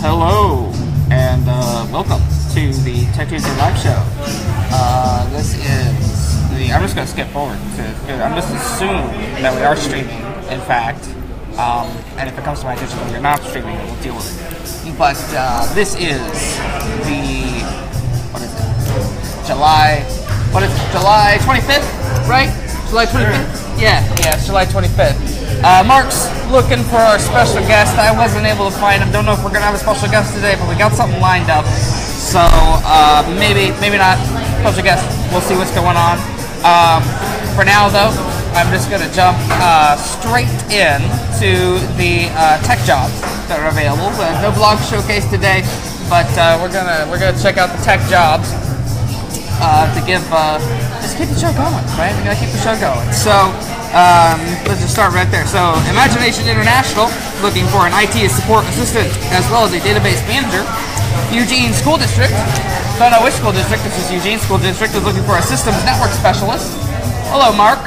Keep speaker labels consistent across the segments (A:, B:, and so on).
A: Hello, and welcome to the TechTuesday live show. This is the. I'm just going to skip forward. I'm just assuming that we are streaming, in fact. And if it comes to my attention that we're not streaming, we'll deal with it. But this is the. What is it? July 25th, right? July 25th? Yeah, it's July 25th. Mark's looking for our special guest. I wasn't able to find him. Don't know if we're going to have a special guest today, but we got something lined up. So, maybe not. Special guest. We'll see what's going on. For now, though, I'm just going to jump straight in to the tech jobs that are available. No blog showcase today, but we're gonna check out the tech jobs to give just keep the show going, right? We gotta keep the show going. So let's just start right there. So Imagination International looking for an IT support assistant as well as a database manager. Eugene School District, don't know which school district. This is Eugene School District, is looking for a systems network specialist. Hello, Mark.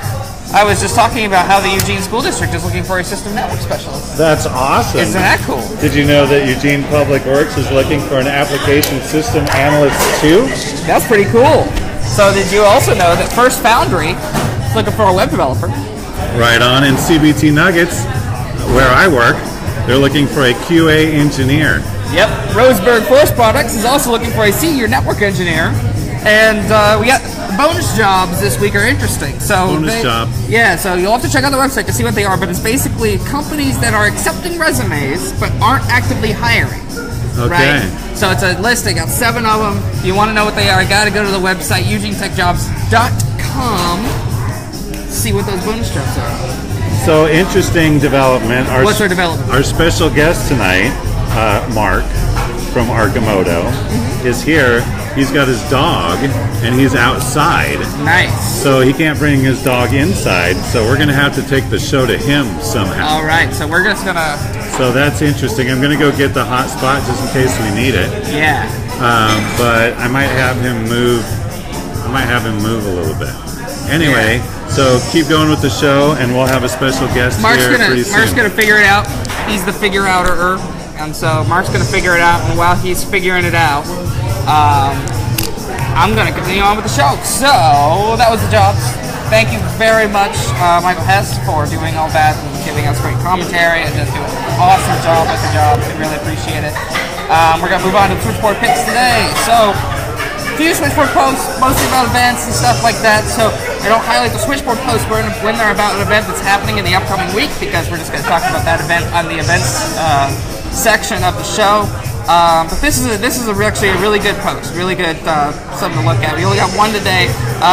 A: I was just talking about how the Eugene School District is looking for a system network specialist.
B: That's awesome.
A: Isn't that cool?
B: Did you know that Eugene Public Works is looking for an application system analyst too?
A: That's pretty cool. So did you also know that First Foundry is looking for a web developer?
B: Right on. In CBT Nuggets, where I work, they're looking for a QA engineer.
A: Yep. Roseburg Forest Products is also looking for a senior network engineer. And we got bonus jobs this week are interesting. So
B: bonus job.
A: Yeah, so you'll have to check out the website to see what they are, but it's basically companies that are accepting resumes but aren't actively hiring.
B: Okay.
A: Right? So it's a list, they got 7 of them. If you want to know what they are, you gotta go to the website, eugenetechjobs.com, see what those bonus jobs are.
B: So interesting development.
A: What's our development?
B: Our special guest tonight, Mark from Arcimoto, is here. He's got his dog, and he's outside.
A: Nice.
B: So he can't bring his dog inside, so we're going to have to take the show to him somehow.
A: All right, so we're just going to...
B: So that's interesting. I'm going to go get the hot spot just in case we need it.
A: Yeah.
B: But I might have him move. I might have him move a little bit. Anyway, so keep going with the show, and we'll have a special guest here pretty soon.
A: Mark's going to figure it out. He's the figure-outer. And so Mark's going to figure it out, and while he's figuring it out, I'm going to continue on with the show. So, that was the jobs. Thank you very much, Michael Hess, for doing all that and giving us great commentary and just doing an awesome job with the jobs. We really appreciate it. We're going to move on to the Switchboard Picks today. So, a few Switchboard posts, mostly about events and stuff like that. So, I don't highlight the Switchboard posts when they're about an event that's happening in the upcoming week because we're just going to talk about that event on the events section of the show. But this is actually a really good post, really good something to look at. We only got one today,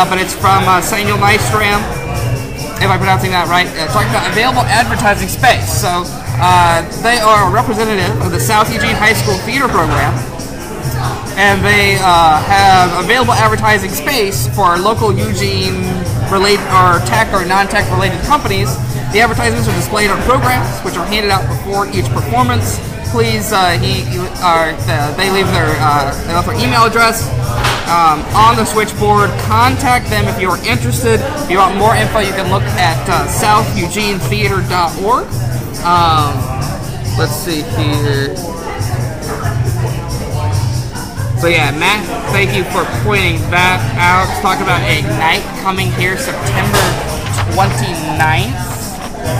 A: but it's from Samuel Nystrom, if I'm pronouncing that right, talking about available advertising space. So they are a representative of the South Eugene High School Theater Program, and they have available advertising space for local Eugene related or tech or non-tech related companies. The advertisements are displayed on programs, which are handed out before each performance. Please, they leave their email address on the switchboard. Contact them if you are interested. If you want more info, you can look at southeugenetheater.org. Let's see here. So yeah, Matt, thank you for pointing that out. Let's talk about Ignite coming here September 29th.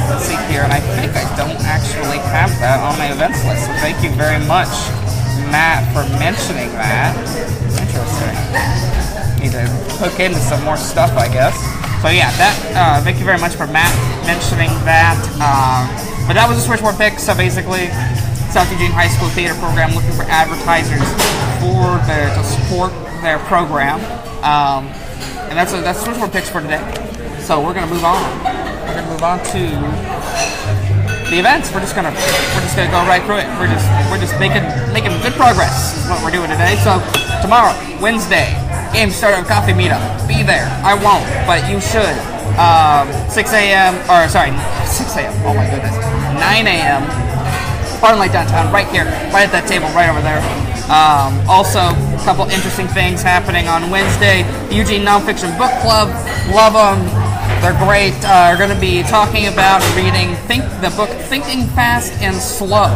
A: Let's see here, and I think I don't actually have that on my events list, so thank you very much, Matt, for mentioning that. Interesting. Need to hook into some more stuff, I guess. So yeah, that. Thank you very much for Matt mentioning that. But that was a Switchboard pick, so basically, South Eugene High School Theater Program looking for advertisers to support their program. And that's Switchboard picks for today. So we're gonna move on. We're gonna move on to the events. We're just gonna go right through it. We're just making good progress is what we're doing today. So tomorrow, Wednesday, Game Startup Coffee Meetup. Be there. I won't, but you should. 6 a.m. or sorry, 6 a.m. Oh my goodness, 9 a.m. Farmlight downtown, right here, right at that table, right over there. Also, a couple interesting things happening on Wednesday. The Eugene Nonfiction Book Club. Love them. They're great. We're going to be talking about reading the book Thinking Fast and Slow.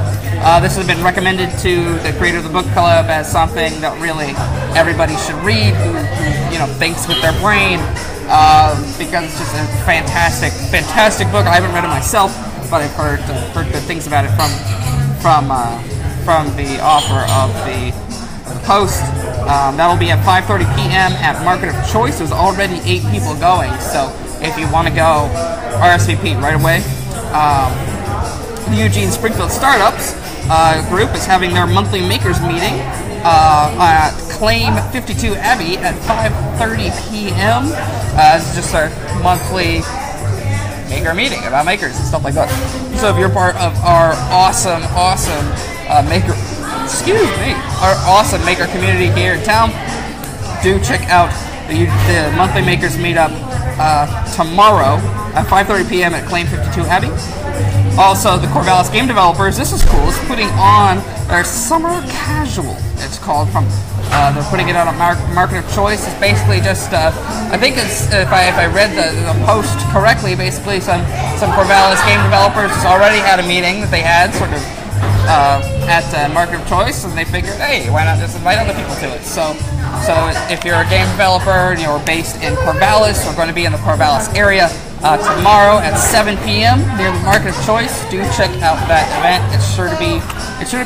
A: This has been recommended to the creator of the book club as something that really everybody should read who thinks with their brain, because it's just a fantastic book. I haven't read it myself, but I've heard good things about it from the author of the post. That'll be at 5:30 p.m. at Market of Choice. There's already 8 people going, so if you want to go, RSVP right away. The Eugene Springfield Startups group is having their monthly makers meeting at Claim 52 Abbey at 5:30 p.m. It's just our monthly maker meeting about makers and stuff like that. So if you're part of our awesome maker, our awesome maker community here in town, do check out the monthly makers meetup tomorrow at 5:30 p.m. at Claim 52 Abbey. Also, the Corvallis game developers, this is cool, is putting on their summer casual. It's called they're putting it on a Market of Choice. It's basically just I think it's, if I read the post correctly, basically some Corvallis game developers has already had a meeting that they had sort of at Market of Choice, and they figured, hey, why not just invite other people to it? So if you're a game developer and you're based in Corvallis, we're going to be in the Corvallis area tomorrow at 7 p.m. near the Market of Choice. Do check out that event. It's sure to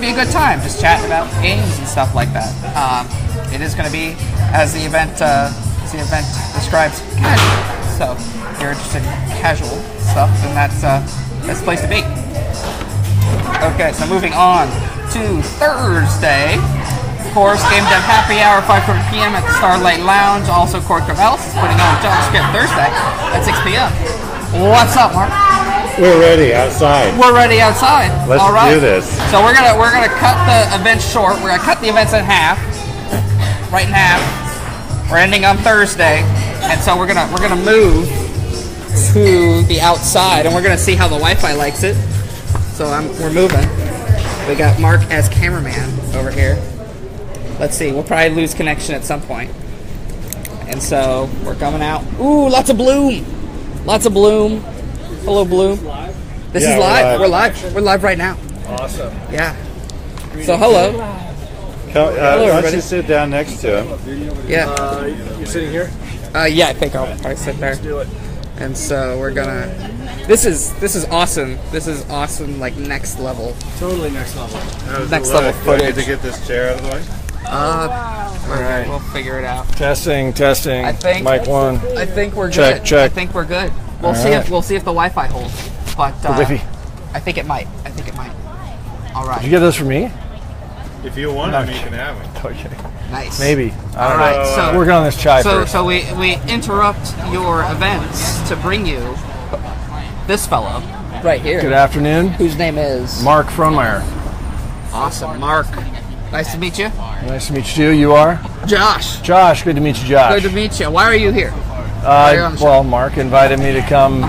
A: be a good time, just chatting about games and stuff like that. It is going to be, as the event describes, casual. So if you're interested in casual stuff, then that's the place to be. Okay, so moving on to Thursday. Of course, Game Dev Happy Hour, 5:30 p.m. at the Starlight Lounge. Also, Corvallis is putting on JavaScript Thursday at 6 p.m. What's up, Mark?
B: We're ready outside.
A: Let's
B: All right. Do this.
A: So we're gonna cut the event short. We're gonna cut the events in half, right in half. We're ending on Thursday, and so we're gonna move to the outside, and we're gonna see how the Wi-Fi likes it. So we're moving. We got Mark as cameraman over here. Let's see, we'll probably lose connection at some point. And so we're coming out. Ooh, lots of bloom. Hello, Bloom. This is live. We're live. We're live right now.
C: Awesome.
A: Yeah. So hello.
B: Hello, why don't you sit down next to him?
A: Yeah.
C: You're sitting here?
A: Yeah, I think I'll probably sit there.
C: Let's do it.
A: And so we're gonna. This is awesome. This is awesome, like next level.
C: Totally next level.
A: Next level
B: Do I get
A: footage.
B: to get this chair out of the way?
A: All
C: right.
A: We'll figure it out.
C: Testing.
A: I think
C: Mic 1.
A: I think we're
C: Check,
A: good.
C: check.
A: I think we're good. We'll
C: All
A: see
C: right.
A: if the Wi-Fi holds. But
C: Wi-Fi.
A: I think it might. All right.
C: Did you get those for me?
B: If you want them, you can have them.
C: Okay.
A: Nice.
C: Maybe.
A: All right. So
C: Working on this chai first.
A: So we interrupt your events to bring you this fellow right here.
C: Good afternoon.
A: Whose name is
C: Mark Frohnmayer.
A: Awesome, Mark. Nice to meet you.
C: Nice to meet you. You are?
A: Josh.
C: Josh. Good to meet you, Josh.
A: Good to meet you. Why are you here? Why are you on the show?
C: Well, Mark invited me to come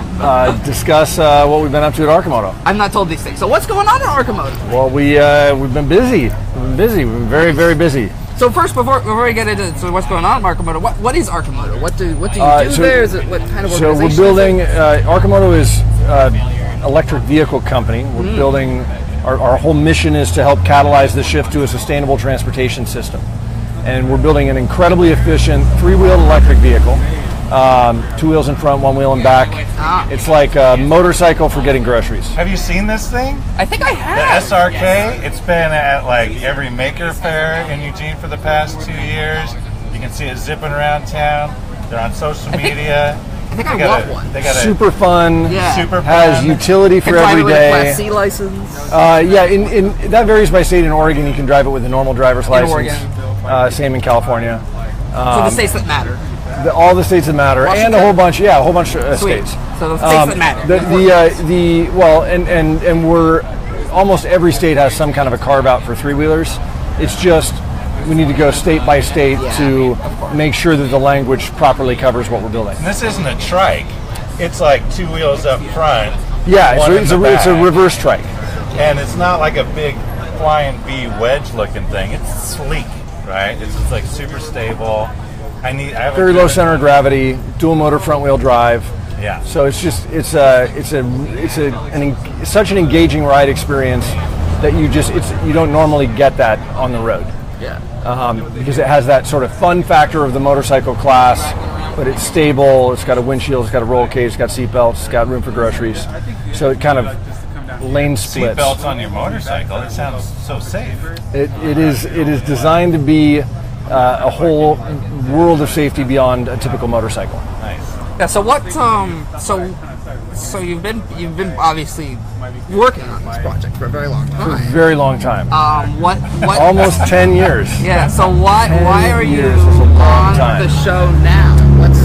C: discuss what we've been up to at Arcimoto.
A: I'm not told these things. So what's going on at Arcimoto?
C: Well, we've been busy. We've been very, very busy.
A: So first, before we get into what's going on at Arcimoto, what is Arcimoto? What do you do
C: so-
A: there? Is it what kind of
C: So
A: organization?
C: we're building. Arcimoto is electric vehicle company. We're building. Our whole mission is to help catalyze the shift to a sustainable transportation system, and we're building an incredibly efficient 3-wheeled electric vehicle. 2 wheels in front, 1 wheel in back. It's like a motorcycle for getting groceries.
B: Have you seen this thing?
A: I think I
B: The
A: have.
B: SRK, it's been at like every maker fair in Eugene for the past 2 years. You can see it zipping around town. They're on social media.
A: I think I want one.
B: They got
C: Super fun.
A: Yeah.
B: super
C: Has
B: fun.
C: utility for
A: Can drive
C: every
A: it with a Class
C: day.
A: C license.
C: Yeah, in that varies by state. In Oregon, you can drive it with a normal driver's license.
A: Oregon.
C: Same in California.
A: So the states that matter.
C: All the states that matter,
A: Washington.
C: and a whole bunch of
A: Sweet.
C: states.
A: So the states that matter.
C: Well, and we're almost every state has some kind of a carve out for 3-wheelers. It's just we need to go state by state to make sure that the language properly covers what we're building.
B: And this isn't a trike. It's like 2 wheels up front.
C: Yeah,
B: one in
C: it's
B: the
C: a
B: back.
C: reverse trike.
B: And it's not like a big flying V wedge looking thing. It's sleek, right? It's just like super stable. I have
C: Very low center of gravity, dual motor front wheel drive.
B: Yeah.
C: So it's such an engaging ride experience that you don't normally get that on the road.
A: Yeah.
C: Because it has that sort of fun factor of the motorcycle class, but it's stable. It's got a windshield. It's got a roll cage. It's got seatbelts. It's got room for groceries. So it kind of lane splits.
B: Seatbelts on your motorcycle. It sounds so safe.
C: It is designed to be a whole world of safety beyond a typical motorcycle.
B: Nice.
A: Yeah. So what? So you've been obviously working on this project for a very long time.
C: For a very long time.
A: What?
C: Almost 10 years.
A: Yeah. So why are you
C: years is a long
A: on
C: time.
A: the show now? What's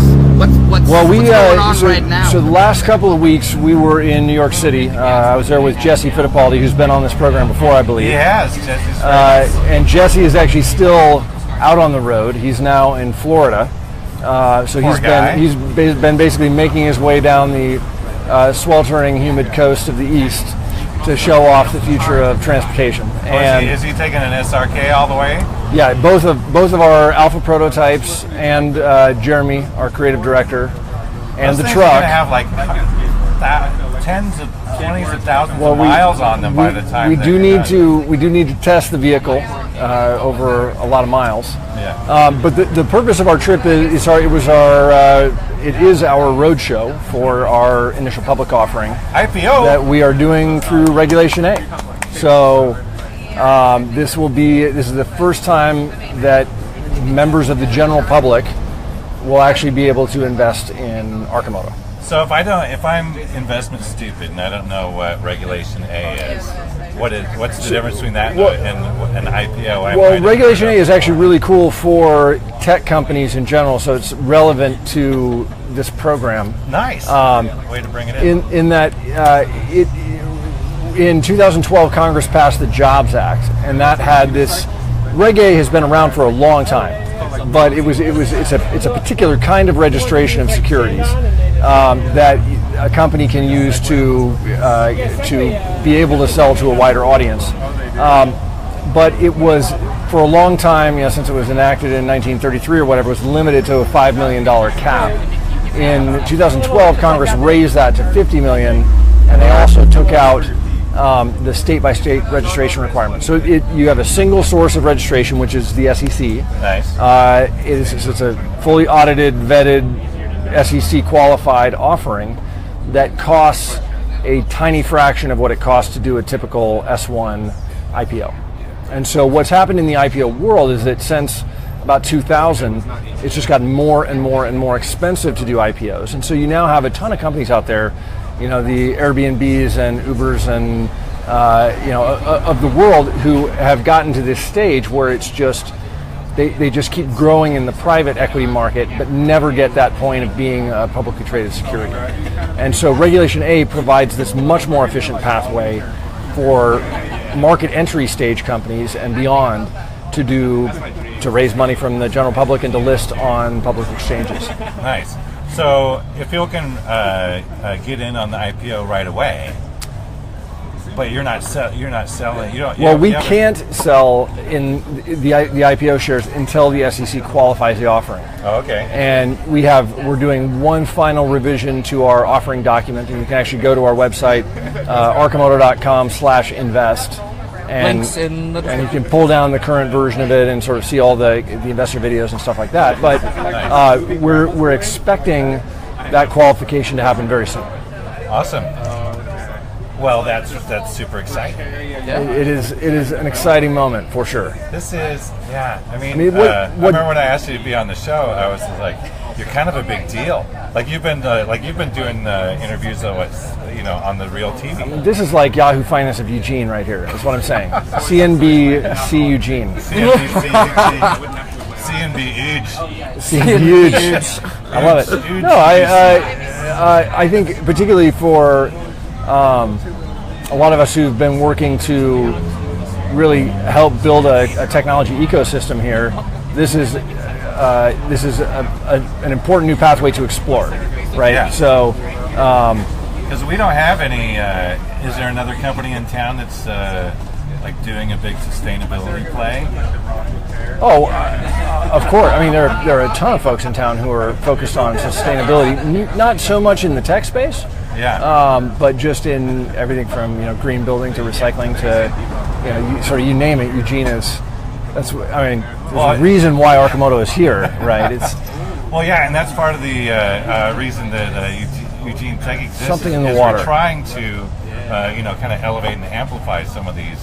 A: going on right now?
C: So the last couple of weeks we were in New York City. I was there with Jesse Fittipaldi, who's been on this program before, I believe.
B: He has. Jesse's
C: and Jesse is actually still out on the road. He's now in Florida. So he's been basically making his way down the sweltering, humid coast of the East to show off the future of transportation.
B: Is he taking an SRK all the way?
C: Yeah, both of our alpha prototypes and Jeremy, our creative director, and the
B: Those things
C: truck.
B: are gonna have like tens of 20s of thousands of miles on them by the time.
C: We do need to test the vehicle over a lot of miles.
B: Yeah.
C: But the purpose of our trip it is our road show for our initial public offering
B: IPO
C: that we are doing through Regulation A. So this is the first time that members of the general public will actually be able to invest in Arcimoto.
B: So if I'm investment stupid and I don't know what Regulation A is, what's the difference between that and an IPO?
C: Well, Regulation A is actually really cool for tech companies in general, so it's relevant to this program.
B: Nice. Way to bring it
C: In that in 2012 Congress passed the Jobs Act, and that had this. Reg A has been around for a long time, but it's a particular kind of registration of securities that a company can use to be able to sell to a wider audience. But it was for a long time, since it was enacted in 1933 or whatever, it was limited to a $5 million cap. In 2012, Congress raised that to $50 million, and they also took out the state-by-state registration requirement. So you have a single source of registration, which is the SEC.
B: Nice.
C: It's a fully audited, vetted, SEC qualified offering that costs a tiny fraction of what it costs to do a typical S1 IPO. And so what's happened in the IPO world is that since about 2000, it's just gotten more and more and more expensive to do IPOs. And so you now have a ton of companies out there, the Airbnbs and Ubers and of the world who have gotten to this stage where it's just they just keep growing in the private equity market, but never get that point of being a publicly traded security. And so Regulation A provides this much more efficient pathway for market entry stage companies and beyond to raise money from the general public and to list on public exchanges.
B: Nice. So if people can get in on the IPO right away, but you're not selling.
C: We can't sell in the IPO shares until the SEC qualifies the offering.
B: Oh, okay.
C: And we're doing one final revision to our offering document, and you can actually go to our website, arcimoto.com/invest.
A: Links in the
C: and you can pull down the current version of it and sort of see all the investor videos and stuff like that. But we're expecting that qualification to happen very soon.
B: Awesome. Well, that's super exciting.
A: Yeah.
C: It is an exciting moment for sure.
B: This is, yeah. I remember when I asked you to be on the show, I was like, you're kind of a big deal. Like you've been doing interviews on the real TV.
C: This is like Yahoo Finance of Eugene right here. That's what I'm saying. CNBC Eugene.
B: CNB
C: huge. I love it. No, I think particularly for a lot of us who've been working to really help build a technology ecosystem here, this is an important new pathway to explore, right?
B: Yeah.
C: So,
B: because we don't have any. Is there another company in town that's like doing a big sustainability play?
C: Oh, of course. I mean, there are a ton of folks in town who are focused on sustainability. Not so much in the tech space, but just in everything from green building to recycling to you name it. Eugene is. There's a reason why Arcimoto is here, right? It's
B: and that's part of the reason that Eugene Tech exists.
C: Something in the water.
B: We're trying to kind of elevate and amplify some of these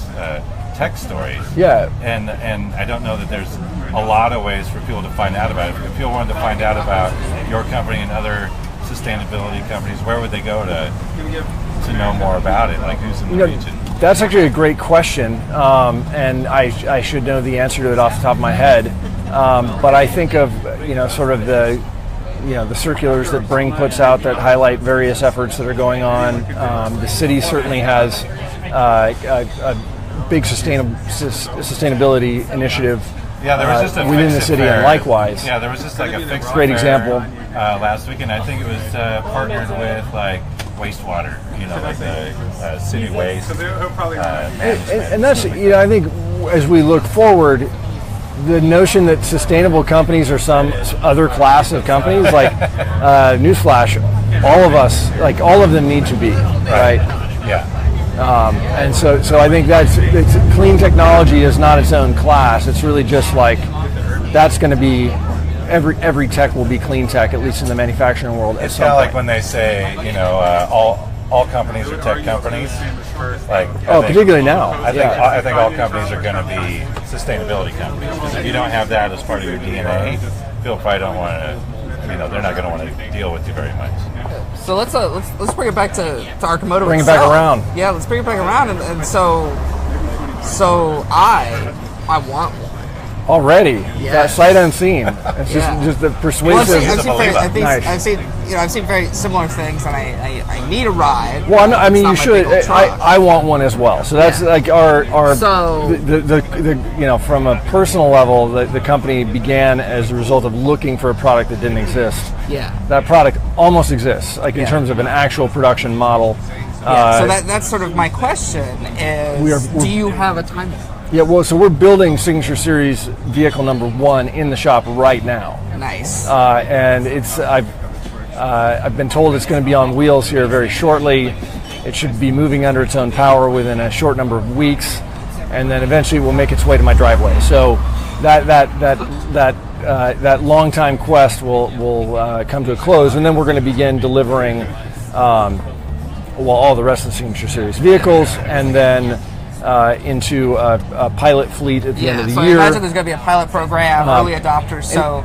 B: tech stories.
C: Yeah.
B: And I don't know that there's a lot of ways for people to find out about it. If people wanted to find out about your company and other sustainability companies, where would they go to know more about it? Like, who's in the region?
C: That's actually a great question, and I should know the answer to it off the top of my head. But I think of sort of the circulars that Bring puts out that highlight various efforts that are going on. The city certainly has a big sustainability inititive.
B: Yeah, there was just a
C: within the city, and likewise.
B: Yeah, there was just like a fixed
C: great example
B: last weekend. I think it was partnered with like wastewater, like the city waste.
C: And that's I think as we look forward, the notion that sustainable companies are some other class of companies, like newsflash, all of them need to be right.
B: Yeah.
C: And so I think it's clean technology is not its own class. It's really just like that's going to be every tech will be clean tech, at least in the manufacturing world.
B: It's kind of like when they say all companies are tech companies. Like
C: particularly now.
B: I think all companies are going to be sustainability companies, because if you don't have that as part of your DNA, people probably don't want to. They're not going to want to deal with you very much.
A: So let's bring it back to Arcimoto.
C: Bring it back around.
A: Yeah, let's bring it back around, and so I want one.
C: Already, that sight unseen. It's just the persuasive.
A: I've seen very similar things, and I need a ride.
C: Well, no, I mean, you should. I want one as well. So that's like our.
A: So
C: from a personal level, the company began as a result of looking for a product that didn't exist.
A: Yeah.
C: That product almost exists, like in terms of an actual production model.
A: So that's sort of my question: is do you have a timeline?
C: Yeah, well, so we're building Signature Series vehicle number 1 in the shop right now.
A: Nice.
C: And I've been told it's going to be on wheels here very shortly. It should be moving under its own power within a short number of weeks, and then eventually it will make its way to my driveway. So that long time quest will come to a close, and then we're going to begin delivering all the rest of the Signature Series vehicles, and then into a pilot fleet at the end of the year.
A: I imagine there's going to be a pilot program, early adopters. So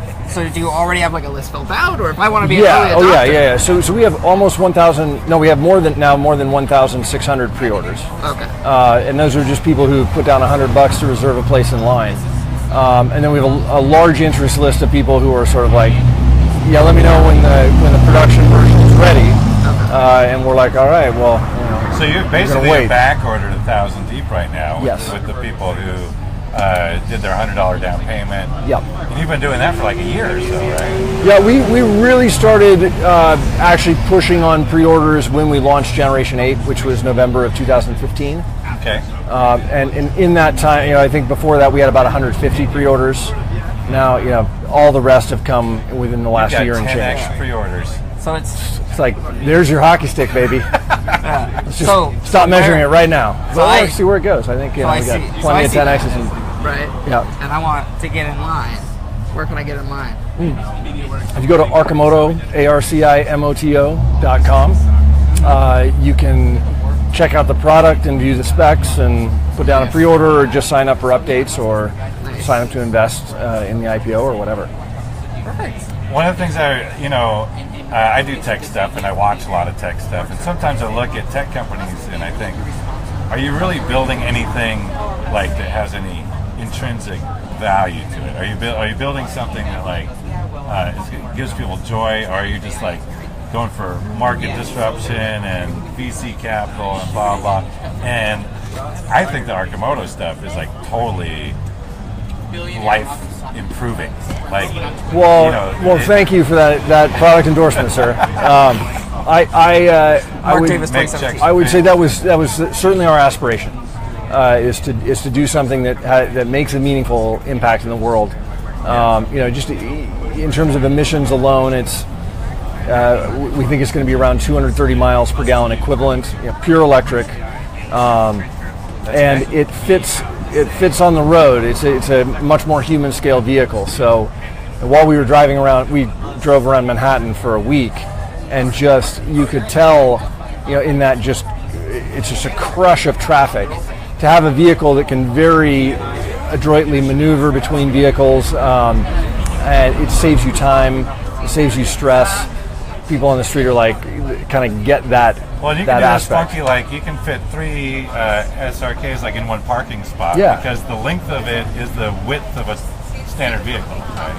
A: do you already have like a list filled out, or if I want to be an early adopter?
C: So we have almost 1,000. No, we have more than 1,600 pre-orders.
A: Okay.
C: And those are just people who put down $100 to reserve a place in line. And then we have a large interest list of people who are sort of like, let me know when the production version is ready. Okay. And we're like, all right, well.
B: So you're basically back ordered 1,000 deep right now with the people who did their $100 down payment.
C: Yep.
B: And you've been doing that for like a year or so, right?
C: Yeah, we really started actually pushing on pre-orders when we launched Generation 8, which was November of 2015.
B: Okay.
C: And in that time, I think before that we had about 150 pre-orders. Now, all the rest have come within the last year and change.
B: 10x pre-orders.
A: So it's
C: like, there's your hockey stick, baby. Let's just stop measuring it right now. Let's see where it goes. I think we got plenty of 10Xs.
A: Right.
C: Yeah.
A: And I want to get in line. Where can I get in line?
C: If you go to Arcimoto, ARCIMOTO.com, you can check out the product and view the specs and put down a pre-order, or just sign up for updates, or sign up to invest in the IPO or whatever.
A: Perfect.
B: One of the things I do tech stuff, and I watch a lot of tech stuff, and sometimes I look at tech companies and I think, are you really building anything like that has any intrinsic value to it? Are you building something that gives people joy, or are you just like going for market disruption and VC capital and blah blah? And I think the Arcimoto stuff is like totally life improving.
C: Well, thank you for that product endorsement, sir. I would say that was certainly our aspiration. is to do something that makes a meaningful impact in the world. Just in terms of emissions alone, it's we think it's going to be around 230 miles per gallon equivalent, pure electric, and it fits on the road. It's a much more human scale vehicle. So while we were driving around, we drove around Manhattan for a week, and just you could tell, in that it's just a crush of traffic. To have a vehicle that can very adroitly maneuver between vehicles, and it saves you time, it saves you stress. People on the street are like, kind of get that.
B: Well, you can do this funky, like you can fit 3 SRKs like in one parking spot, because the length of it is the width of a standard vehicle, right?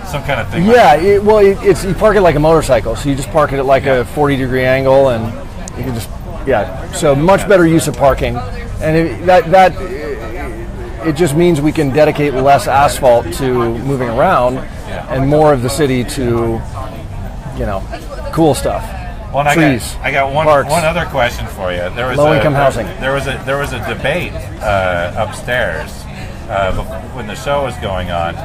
B: Some kind of thing.
C: Yeah, you park it like a motorcycle, so you just park it at like a 40-degree angle, and you can just so much better use of parking, and it just means we can dedicate less asphalt to moving around, and more of the city to cool stuff.
B: Well,
C: trees,
B: I got one other question for you. There was
C: low-income housing.
B: There was a debate upstairs when the show was going on,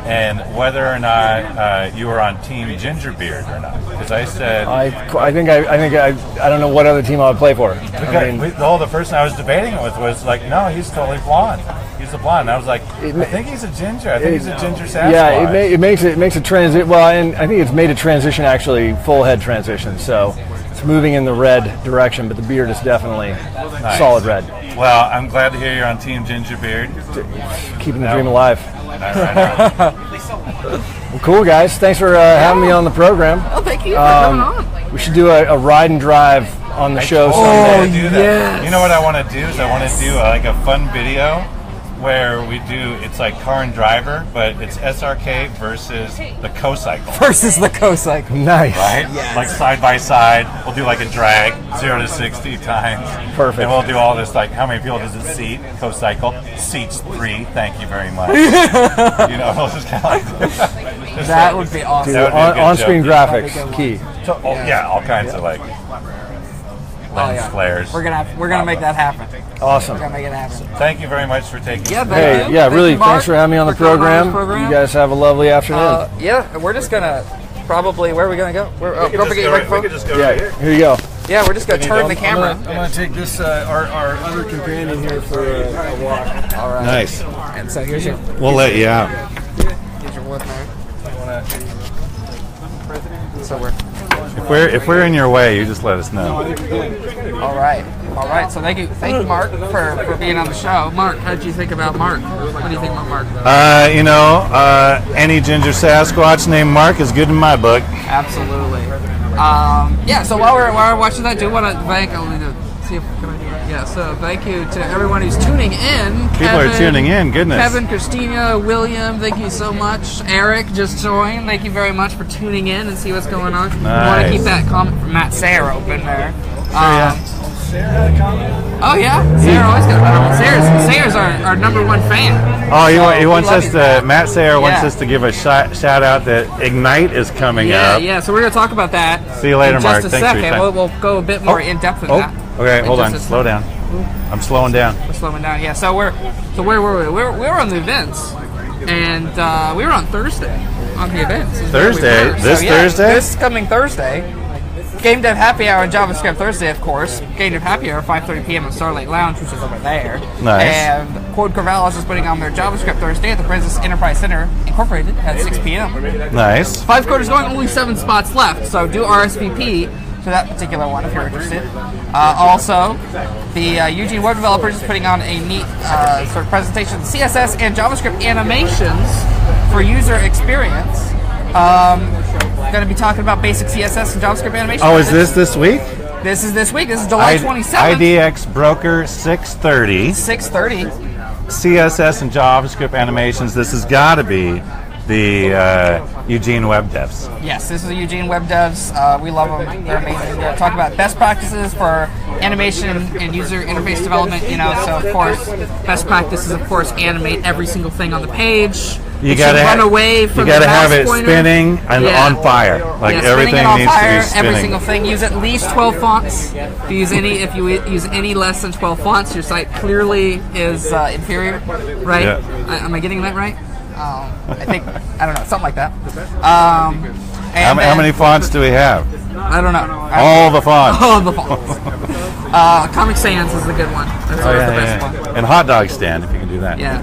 B: and whether or not you were on Team Gingerbeard or not. Because I said
C: I don't know what other team I would play for.
B: The person I was debating it with was like, no, he's totally blonde. He's a blonde. And I was like, I think he's a ginger. I think he's a ginger Sasquatch.
C: Yeah, it makes a transition. Well, and I think it's made a transition, actually, full head transition. So it's moving in the red direction, but the beard is definitely solid red.
B: Well, I'm glad to hear you're on Team Gingerbeard.
C: Keeping the dream alive.
B: Right.
C: Well, cool, guys. Thanks for having me on the program.
A: Oh, thank you for coming on.
C: We should do a ride and drive on the show someday.
B: Do that. Yes. You know what I want to do is I want to do like a fun video where it's like car and driver, but it's SRK versus the co-cycle.
C: Nice.
B: Right? Yes. Like side by side. We'll do like a drag, 0 to 60 times.
C: Perfect.
B: And we'll do all this, like how many people does it seat? Co-cycle. Seats 3, thank you very much. We'll just kind of like
A: that would be awesome.
C: Dude, on-screen graphics, key.
B: So, all kinds of like lens flares.
A: We're gonna make that happen.
C: Awesome.
A: We're gonna make it happen.
B: Thank you very much for taking.
C: Really. Thanks for having me on the program. You guys have a lovely afternoon.
A: We're just gonna probably. Where are we gonna go?
B: We could just go right here.
C: Here you go.
A: Yeah, we're just gonna turn the camera.
C: I'm gonna take this our other companion here for a walk.
A: All right.
B: Nice.
A: And so here's your.
B: We'll let you out.
A: Here's your wood there. So
B: if we're in your way, you just let us know.
A: All right. So thank you, Mark, for being on the show. Mark, how did you think about Mark? What do you think about Mark?
B: Any ginger Sasquatch named Mark is good in my book.
A: Absolutely. So while we're watching that, do you want to thank? See if can I do it? Yeah. So thank you to everyone who's tuning in.
B: People are tuning in. Goodness.
A: Kevin, Christina, William, thank you so much. Eric just joined. Thank you very much for tuning in and see what's going on.
B: Nice.
A: We want to keep that comment from Matt Sayre open there.
C: Sarah had a comment?
A: Oh yeah, Sarah always got a comment. Sayre's our number one fan.
B: Oh, he wants us to. Matt Sayre wants us to give a shout out that Ignite is coming up.
A: Yeah. So we're gonna talk about that.
B: See you later,
A: in
B: Mark.
A: Just a second. We'll go a bit more in depth with that.
B: Okay, hold on. Slow down. I'm slowing down.
A: We're slowing down. Yeah. So where were we? We were on the events, and we were on Thursday on the events.
B: Thursday. Thursday.
A: This coming Thursday. Game Dev Happy Hour on JavaScript Thursday, of course. Game Dev Happy Hour, 5:30 p.m. at Starlight Lounge, which is over there.
B: Nice.
A: And Quote Corvallis is putting on their JavaScript Thursday at the Princess Enterprise Center, Incorporated, at 6 p.m.
B: Nice.
A: 5 coders going, only 7 spots left, so do RSVP to that particular one if you're interested. Also, the Eugene Web Developers is putting on a neat sort of presentation, CSS and JavaScript animations for user experience. Going to be talking about basic CSS and JavaScript animation.
B: Oh, is this week?
A: This is this week. This is July 27th.
B: IDX Broker 6:30.
A: 6:30.
B: CSS and JavaScript animations. This has got to be the Eugene Web Devs.
A: Yes, this is the Eugene Web Devs. We love them. They're amazing. We're talking about best practices for animation and user interface development. So of course, best practices, of course, animate every single thing on the page.
B: You gotta
A: run away from
B: you gotta
A: the mouse
B: have it
A: pointer.
B: spinning and on fire. Like everything
A: on
B: needs
A: fire,
B: to be spinning.
A: every single thing. Use at least 12 fonts. If you use any less than 12 fonts, your site clearly is inferior, right?
B: Yeah.
A: Am I getting that right? I think, I don't know, something like that.
B: How many fonts do we have?
A: I don't know.
B: All the fonts.
A: All the fonts. Comic Sans is the good one. That's always the best one.
B: And Hot Dog Stand, if you can do that.
A: Yeah.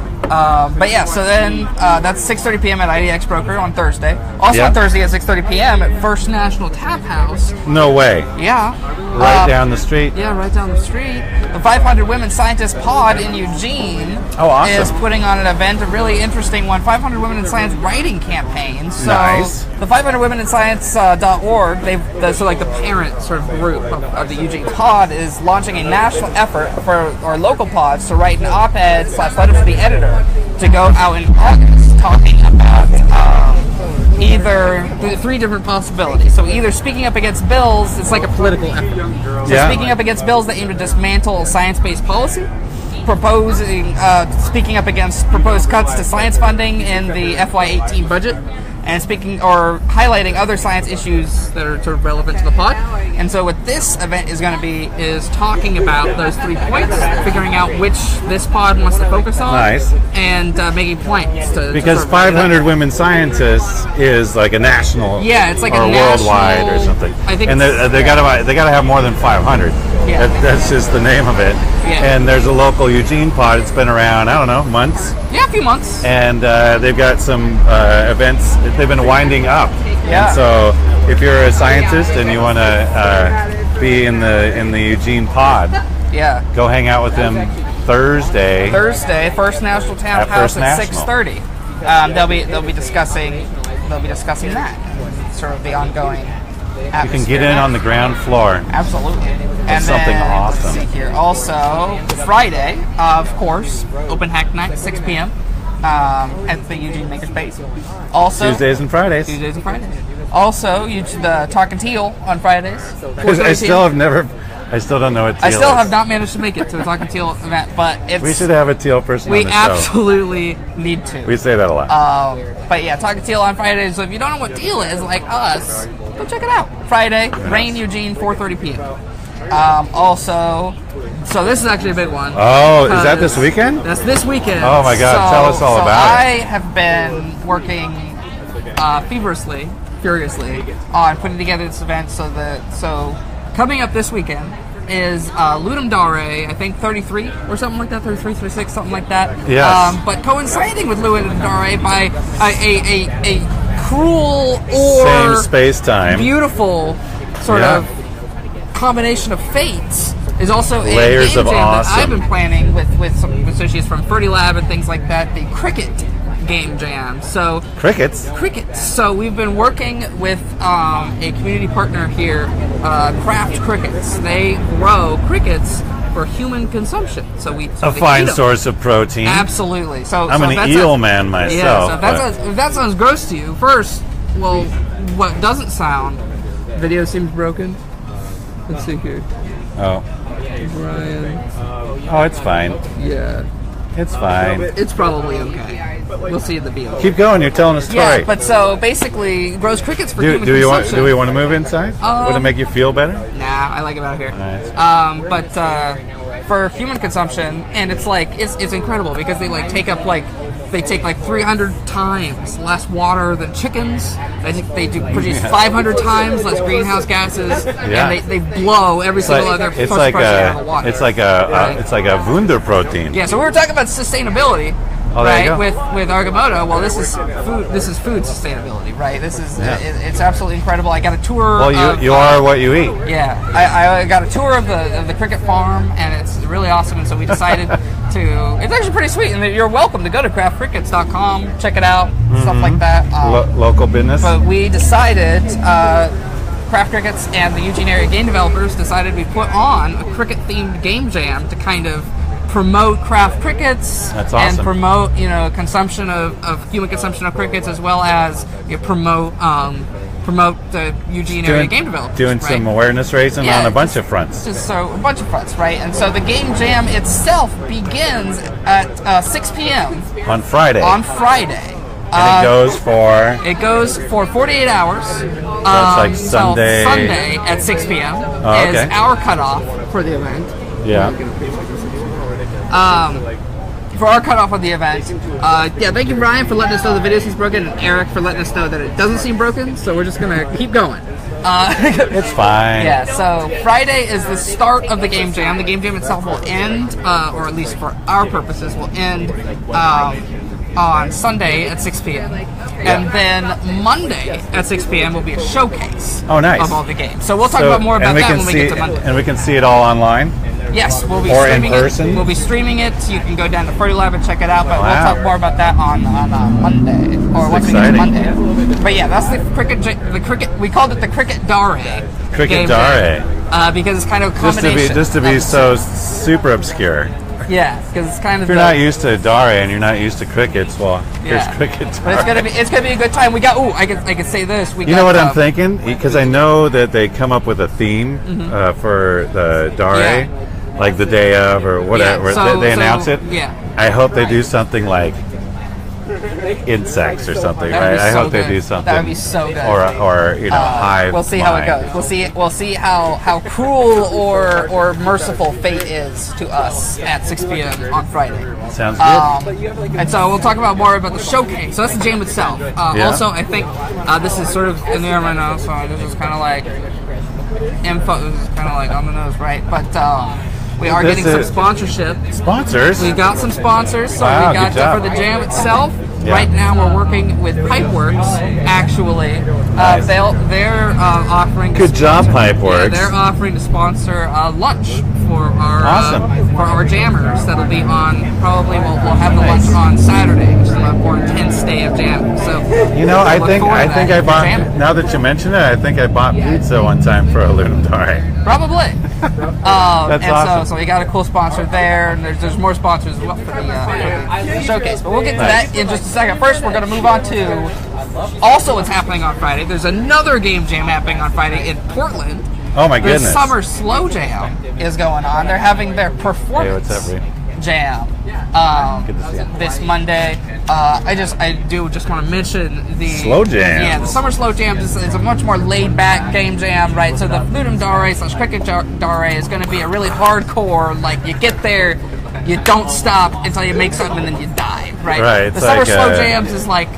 A: But yeah, so then that's 6:30 p.m. at IDX Broker on Thursday. Also on Thursday at 6:30 p.m. at First National Tap House.
B: No way.
A: Yeah.
B: Right down the street.
A: Yeah, right down the street. The 500 Women Scientists Pod in Eugene is putting on an event, a really interesting one, 500 Women in Science writing campaign. So
B: nice.
A: The 500 Women in Science.org, like the parent sort of group of the Eugene Pod, is launching a national effort for our local pods to write an op-ed / letter to the editor to go out in August talking about either three different possibilities. So either speaking up against bills, it's like a political effort. So speaking up against bills that aim to dismantle science-based policy, speaking up against proposed cuts to science funding in the FY18 budget, and highlighting other science issues that are sort of relevant to the pod. And so what this event is going to be is talking about those 3 points, figuring out which this pod wants to focus on, and making points.
B: Because 500 Women Scientists is like a national,
A: it's like
B: or
A: a
B: worldwide or something.
A: I think,
B: and they gotta have more than 500.
A: Yeah.
B: That's just the name of it.
A: Yeah.
B: And there's a local Eugene pod. It's been around, I don't know, months.
A: Yeah, a few months.
B: And they've got some events. They've been winding up.
A: Yeah.
B: And so if you're a scientist and you want to be in the Eugene pod, go hang out with them Thursday,
A: First National Town House at 6:30. They'll be discussing that, sort of the ongoing atmosphere.
B: You can get in on the ground floor.
A: Absolutely.
B: That's something awesome.
A: Let's see here. Also, Friday, of course, Open Hack Night, 6 p.m. At the Eugene Makerspace. Also,
B: Tuesdays and Fridays.
A: Also, the Talkin' Teal on Fridays.
B: I still don't know what teal
A: I still
B: is.
A: have not managed to make it to the Talkin' Teal event, but
B: we should have a teal person on the show.
A: We absolutely need to.
B: We say that a lot.
A: But yeah, Talkin' Teal on Fridays. So if you don't know what teal is, like us, go check it out. Friday, Rain Eugene, 4:30 p.m. Also, so this is actually a big one.
B: Oh, is that this weekend?
A: That's this weekend.
B: Oh my God, tell us all about
A: it. I have been working furiously on putting together this event. So coming up this weekend is Ludum Dare, I think 33 or something like that, 33, 36, something like that.
B: Yes.
A: But coinciding with Ludum Dare by a cruel or
B: same space-time
A: beautiful sort of combination of fates is also
B: layers
A: a game
B: of
A: jam
B: awesome
A: that I've been planning with some associates from Fertilab and things like that, the Cricket game jam. So
B: crickets.
A: So we've been working with a community partner here, Craft Crickets. They grow crickets for human consumption. So a
B: fine source of protein.
A: Absolutely.
B: I'm an eel man myself.
A: Yeah, so if that sounds gross to you, first, well, what doesn't sound? Video seems broken. Let's see here.
B: Oh.
A: Brian.
B: Oh, it's fine.
A: Yeah.
B: It's fine.
A: It's probably okay. We'll see the BO.
B: Keep going. You're telling a story.
A: Yeah, but so basically, grows crickets for human consumption.
B: Do we want to move inside? Would it make you feel better?
A: Nah, I like it out here.
B: Nice.
A: But for human consumption, and it's incredible because they take 300 times less water than chickens. They produce 500 times less greenhouse gases, and they blow every single other person out of water.
B: It's like a Wunderprotein.
A: Yeah, so we were talking about sustainability. Right, with Arcimoto. Well, this is food sustainability, right? This is it's absolutely incredible. I got a tour.
B: Well, you are what you eat.
A: Yeah, I got a tour of the cricket farm, and it's really awesome. And so we decided to. It's actually pretty sweet, and you're welcome to go to craftcrickets.com, check it out, stuff like that.
B: Local business.
A: But we decided. Craft Crickets and the Eugene area game developers decided we put on a cricket-themed game jam to kind of promote craft crickets.
B: That's awesome.
A: And promote consumption of human consumption of crickets, as well as promote the Eugene area game developers.
B: Doing
A: right?
B: some awareness raising on a bunch of fronts.
A: So a bunch of fronts, right? And so the game jam itself begins at 6 p.m.
B: on Friday. And
A: it goes for 48 hours.
B: That's like Sunday.
A: So Sunday at 6 p.m. is our cutoff for the event.
B: Yeah.
A: For our cutoff of the event. Thank you, Brian, for letting us know the video seems broken, and Eric for letting us know that it doesn't seem broken, so we're just going to keep going.
B: It's fine.
A: Yeah, so Friday is the start of the game jam. The game jam itself will end, or at least for our purposes, will end on Sunday at 6 p.m. And then Monday at 6 p.m. will be a showcase of all the games. So we'll talk about more about that when we get to Monday.
B: And we can see it all online?
A: Yes, we'll be
B: or
A: streaming
B: in person?
A: it. We'll be streaming it. You can go down to Furry Lab and check it out, but we'll talk more about that on Monday. Or once we get to Monday. But yeah, that's the cricket. We called it the Cricket Dare.
B: Cricket Dare.
A: Because it's kind of a combination.
B: Just to be so super obscure.
A: Yeah, because it's kind of.
B: If you're not used to Dare and you're not used to crickets, well, here's Cricket Dare.
A: But it's gonna be a good time. We got. I could say this.
B: You know what I'm thinking? Because I know that they come up with a theme for the Dare, like the day of or whatever. They announce it.
A: Yeah.
B: I hope they do something like insects or something, right? I hope they do something.
A: That would be so good.
B: Or hive.
A: We'll see how it goes. We'll see how cruel or merciful fate is to us at 6 p.m. on Friday.
B: Sounds good.
A: And so we'll talk about more about the showcase. So that's the jam itself. Also, I think this is sort of in the air right now, so this is kind of like info. This is kind of like on the nose, right? But we are getting some sponsorship.
B: Sponsors?
A: We got some sponsors, so
B: wow,
A: we got for the jam itself.
B: Yeah.
A: Right now we're working with Pipeworks, actually.
B: Nice.
A: They're offering...
B: Good job, Pipeworks.
A: They're offering to sponsor lunch for our jammers. That'll be on, probably we'll have the lunch on Saturday, which is a more intense day of jamming. So,
B: I think I bought, now that you mention it, I think I bought pizza one time for a Lunum Dare.
A: Probably.
B: That's awesome.
A: So we got a cool sponsor there, and there's more sponsors for the showcase. But we'll get to that in just a second. First, we're going to move on to also what's happening on Friday. There's another game jam happening on Friday in Portland.
B: Oh my goodness!
A: The Summer Slow Jam is going on. They're having their performance jam this Monday. I do just want to mention the
B: Slow Jam.
A: Yeah, the Summer Slow Jam is a much more laid back game jam, right? So the Lunum Dare / Cricket Dare is going to be a really hardcore. Like, you get there, you don't stop until you make something, and then you die, right?
B: Right.
A: The Summer Slow Jams is like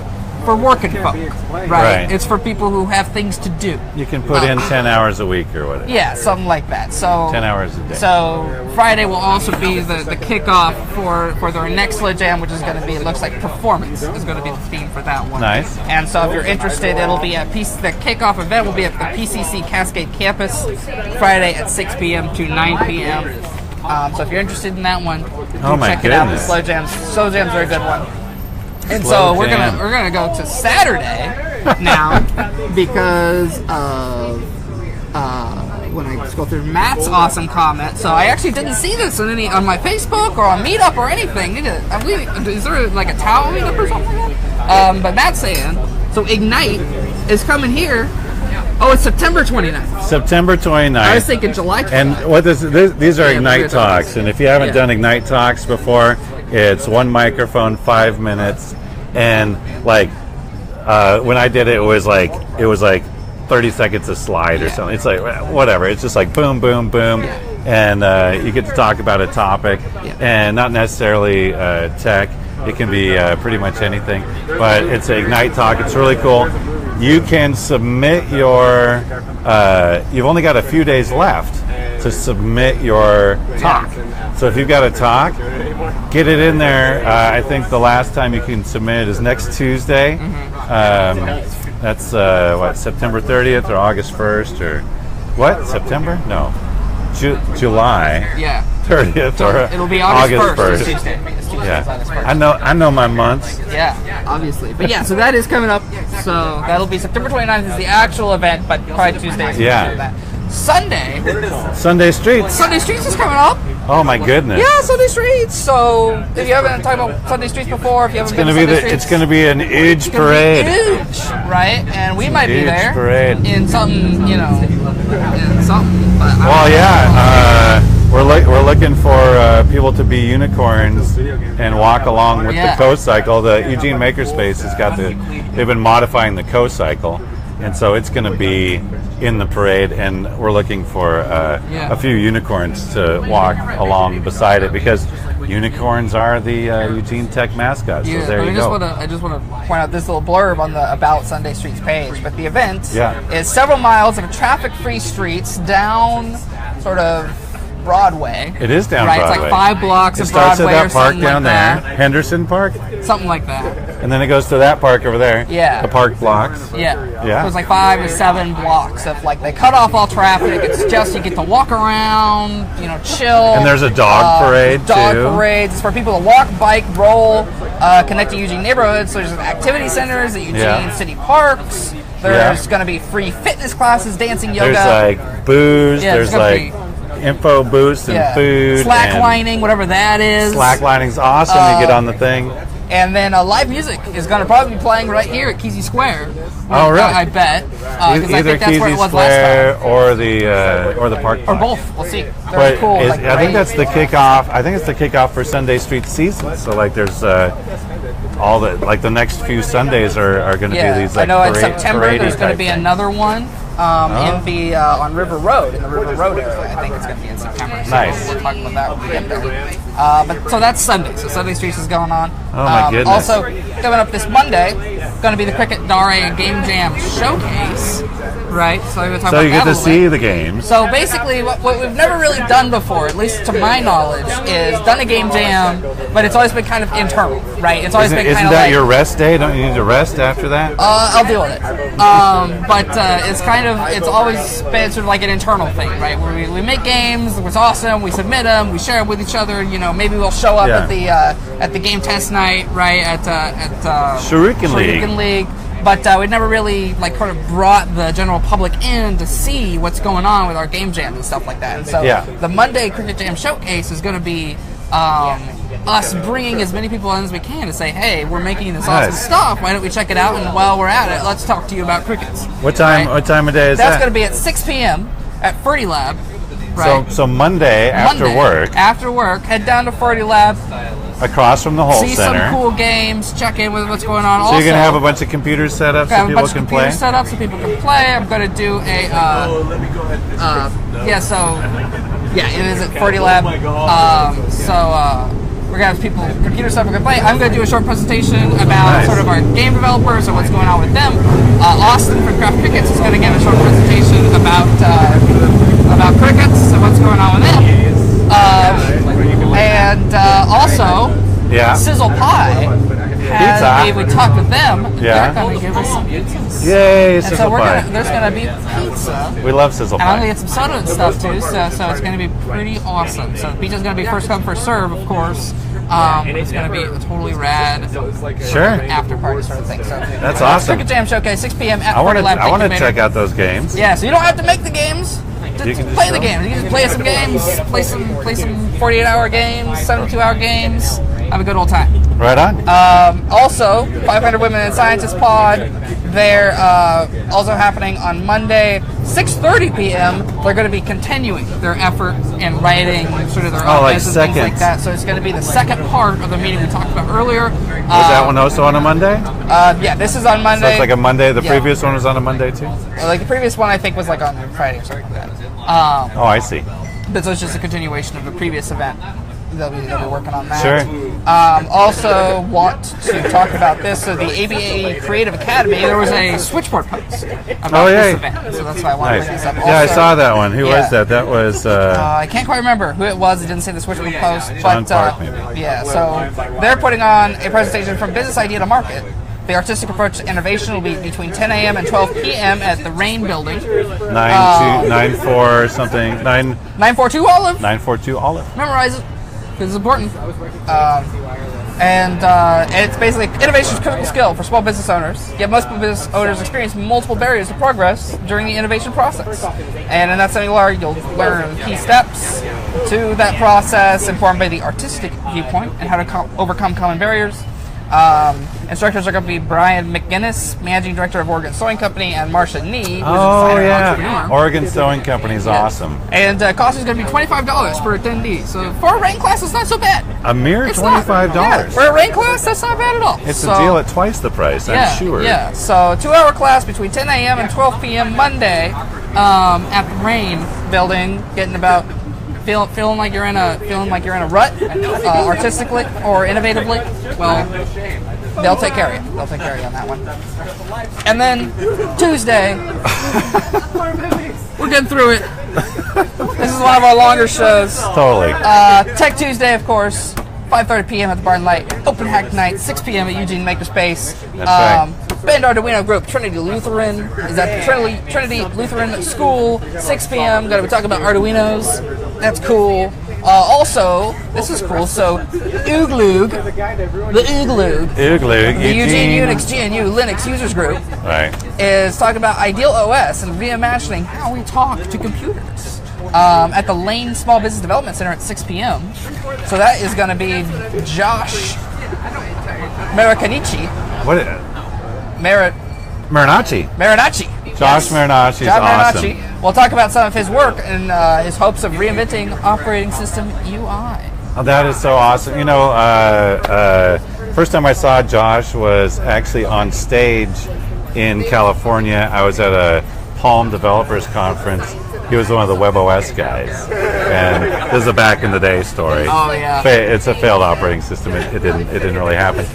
A: for working folk, right? It's for people who have things to do.
B: You can put in 10 hours a week or whatever.
A: Yeah, something like that. So
B: 10 hours a day.
A: So Friday will also be the kickoff for their next Slow Jam, which is going to be, it looks like performance is going to be the theme for that one.
B: Nice.
A: And so if you're interested, it'll be the kickoff event will be at the PCC Cascade campus Friday at 6 p.m. to 9 p.m. So if you're interested in that one, check it out. The Slow Jams are a good one. And so we're gonna go to Saturday now because of when I scroll through Matt's awesome comment. So I actually didn't see this on my Facebook or on Meetup or anything. Is there like a towel meetup or something like that? But Matt's saying so Ignite is coming here. Oh, it's September 29th.
B: September 29th.
A: I was thinking July 29th.
B: And what these are Ignite Talks, and if you haven't done Ignite Talks before, it's one microphone, 5 minutes, and like when I did it, it was like 30 seconds a slide or something. It's like whatever. It's just like boom, boom, boom, and you get to talk about a topic, and not necessarily tech. It can be pretty much anything, but it's an Ignite Talk. It's really cool. You can submit your. You've only got a few days left to submit your talk. So if you've got a talk, get it in there. I think the last time you can submit it is next Tuesday. That's September 30th or August 1st or what? September? No, July.
A: Yeah.
B: 30th or
A: it'll be August 1st.
B: Tuesday. Yeah, I know my months.
A: Yeah, obviously. But yeah, so that is coming up. So that'll be September 29th is the actual event, but probably Tuesday.
B: Yeah.
A: Sunday
B: Streets.
A: Sunday Streets is coming up.
B: Oh my goodness!
A: Yeah, Sunday Streets. So if you haven't talked about Sunday Streets before, if you haven't been to Sunday Streets,
B: it's going to be an huge parade.
A: Huge, right? And we might be there
B: parade.
A: in something, in something. But
B: well, yeah. We're looking for people to be unicorns and walk along with the co-cycle. The Eugene Makerspace has got they've been modifying the co-cycle, and so it's going to be in the parade, and we're looking for a few unicorns to walk along beside it, because unicorns are the Eugene Tech mascot. So there you go.
A: I just want to point out this little blurb on the About Sunday Streets page. But the event
B: Yeah.
A: is several miles of traffic-free streets down sort of Broadway.
B: It is down
A: right?
B: Broadway.
A: It's like 5 blocks
B: It
A: of
B: starts
A: Broadway
B: at
A: or
B: that park
A: something
B: down
A: like
B: there,
A: that.
B: Henderson Park,
A: Something like that.
B: and then it goes to that park over there.
A: Yeah.
B: The park blocks.
A: Yeah.
B: Yeah.
A: So it's like 5 to 7 blocks of like they cut off all traffic. It's just you get to walk around, chill.
B: And there's a dog parade
A: dog
B: too.
A: parades. It's for people to walk, bike, roll, connect to Eugene neighborhoods. So there's activity centers at Eugene City Parks. There's going to be free fitness classes, dancing, yoga.
B: There's like booze.
A: Yeah,
B: there's like info booths and food.
A: Slacklining, whatever that is.
B: Slacklining's awesome. You get on the thing.
A: And then live music is going to probably be playing right here at Kesey Square.
B: Oh, really?
A: I bet.
B: Either
A: I think that's where it
B: Kesey
A: was
B: Square
A: last time.
B: or the park.
A: Or both. We'll see.
B: But
A: Very cool.
B: I think that's the kickoff. I think it's the kickoff for Sunday Street season. So like there's all the next few Sundays are going to be these like
A: I know in
B: parade,
A: September
B: paradey
A: there's going to
B: type
A: be
B: things.
A: another one on River Road, in the River Road area. I think it's going to be in September. So
B: Nice.
A: We'll talk about that when we get there. But so that's Sunday. So Sunday Streets is going on.
B: Oh my goodness.
A: Also coming up this Monday, going to be the Cricket Dare Game Jam Showcase. Right. So we're talking
B: So you
A: about
B: get
A: that
B: to
A: a
B: see
A: little bit.
B: the games.
A: So basically, what we've never really done before, at least to my knowledge, is done a game jam, but it's always been kind of internal, right? It's always been kind
B: Isn't
A: of
B: that
A: like
B: your rest day? Don't you need to rest after that?
A: I'll deal with it. But it's always been sort of like an internal thing, right? Where we make games, it's awesome, we submit them, we share them with each other. Maybe we'll show up at the game test night, right? At
B: Shuriken
A: League. But we'd never really kind of brought the general public in to see what's going on with our game jams and stuff like that. And so the Monday Cricket Jam Showcase is going to be us bringing as many people in as we can to say, hey, we're making this awesome stuff. Why don't we check it out? And while we're at it, let's talk to you about crickets.
B: What time?
A: Right?
B: What time of day is that?
A: That's going to be at 6 p.m. at Ferdy Lab. Right?
B: So Monday after work.
A: After work, head down to Ferdy Lab.
B: Across from the whole
A: see
B: center.
A: Some cool games. Check in with what's going on.
B: So you're gonna have a bunch of computers set up so people can play.
A: Set up so people can play. I'm gonna do a. It is at 40 Lab. We're gonna have people computer stuff we can play. I'm gonna do a short presentation about sort of our game developers and what's going on with them. Austin from Craft Crickets is gonna give a short presentation about crickets and what's going on with them. Also, Sizzle Pie. We talked with them. They're going to give us some pizzas.
B: Yay, Sizzle Pie.
A: There's going to be pizza.
B: We love Sizzle Pie.
A: And I'm going to get some soda and stuff too, so it's going to be pretty awesome. So the pizza's going to be first come, first serve, of course. It's going to be a totally rad after party sort of thing. So
B: that's awesome.
A: Cricket Jam Showcase, 6 p.m. at
B: I want
A: Lab.
B: to check out those games.
A: Yeah, so you don't have to make the games. Just play the games. You can just play some games, play some 48-hour games, 72-hour games. Have a good old time.
B: Right on.
A: Also, 500 Women in Scientists Pod. They're also happening on Monday, 6:30 p.m. They're going to be continuing their effort in writing sort of their own and things like that. So it's going to be the second part of the meeting we talked about earlier.
B: Was that one also on a Monday?
A: This is on Monday.
B: So it's like a Monday. The previous one was on a Monday too?
A: Like the previous one I think was like on Friday or something like that.
B: I see.
A: But so it's just a continuation of the previous event. They'll be working on that.
B: Sure.
A: Also want to talk about this. So the ABA Creative Academy, there was a Switchboard Picks about this event. So that's why I wanted to bring this up. Also,
B: I saw that one. Who was that? That was...
A: I can't quite remember who it was. It didn't say the Switchboard Post.
B: John Park, maybe.
A: Yeah, so they're putting on a presentation from Business Idea to Market. The artistic approach to innovation will be between 10 a.m. and 12 p.m. at the Rain Building.
B: 942
A: Olive.
B: 942 Olive.
A: Memorize it, because it's important. And it's basically innovation is critical skill for small business owners. Yet most small business owners experience multiple barriers to progress during the innovation process. And in that seminar, you'll learn key steps to that process, informed by the artistic viewpoint, and how to overcome common barriers. Instructors are going to be Brian McGinnis, Managing Director of Oregon Sewing Company, and Marcia Nee, who's a designer and entrepreneur.
B: Oregon Sewing Company is awesome.
A: And cost is going to be $25 per attendee. So for a rain class, it's not so bad.
B: A mere
A: It's
B: $25.
A: Yeah, for a rain class, that's not bad at all.
B: It's a deal at twice the price, I'm sure.
A: Yeah, so 2-hour class between 10 a.m. and 12 p.m. Monday at the Rain building, getting about feeling like you're in a rut, artistically or innovatively. Well, they'll take care of you. They'll take care of you on that one. And then Tuesday, we're getting through it. This is one of our longer shows.
B: Totally.
A: Tech Tuesday, of course, 5:30 p.m. at the Barn Light. Open Hack Night, 6 p.m. at Eugene Makerspace.
B: That's right.
A: Band Arduino Group, Trinity Lutheran, is at the Trinity Lutheran School, 6 p.m. Going to be talking about Arduinos. That's cool. Also, this is cool. So, Oogloog, the Eugene Unix GNU Linux Users Group,
B: right,
A: is talking about Ideal OS and reimagining how we talk to computers at the Lane Small Business Development Center at 6 p.m. So that is going to be Josh Maracanici.
B: What? Marinacci. Josh Marinacci is awesome.
A: We'll talk about some of his work and his hopes of reinventing operating system UI.
B: Oh, that is so awesome. You know, first time I saw Josh was actually on stage in California. I was at a Palm Developers Conference. He was one of the WebOS guys. And this is a back in the day story.
A: Oh yeah.
B: It's a failed operating system. It didn't really happen.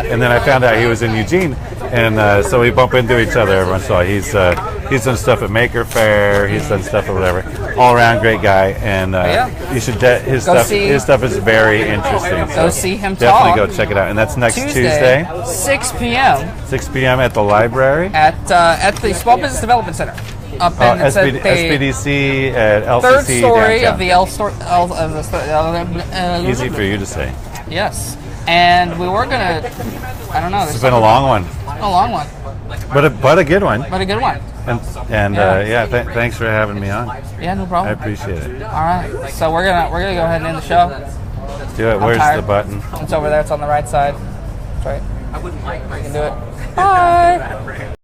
B: And then I found out he was in Eugene, and so we bump into each other every once in a while. He's done stuff at Maker Faire. He's done stuff at whatever. All around great guy, and you should his stuff is very interesting.
A: Go see him
B: Definitely
A: talk.
B: go check it out. And that's next Tuesday,
A: 6 p.m.
B: 6 p.m. at the library
A: at the Small Business Development Center. Up in
B: SBDC at LCC
A: third story
B: downtown.
A: of the L store.
B: Easy for you to say.
A: Yes, and we were gonna. I don't know.
B: It's been a long one.
A: A long one.
B: But a good one.
A: But a good one.
B: And thanks for having me on.
A: Yeah, no problem.
B: I appreciate it.
A: All right, so we're gonna go ahead and end the show.
B: Do it. Where's the button?
A: It's over there. It's on the right side. That's right. You can do it. Bye.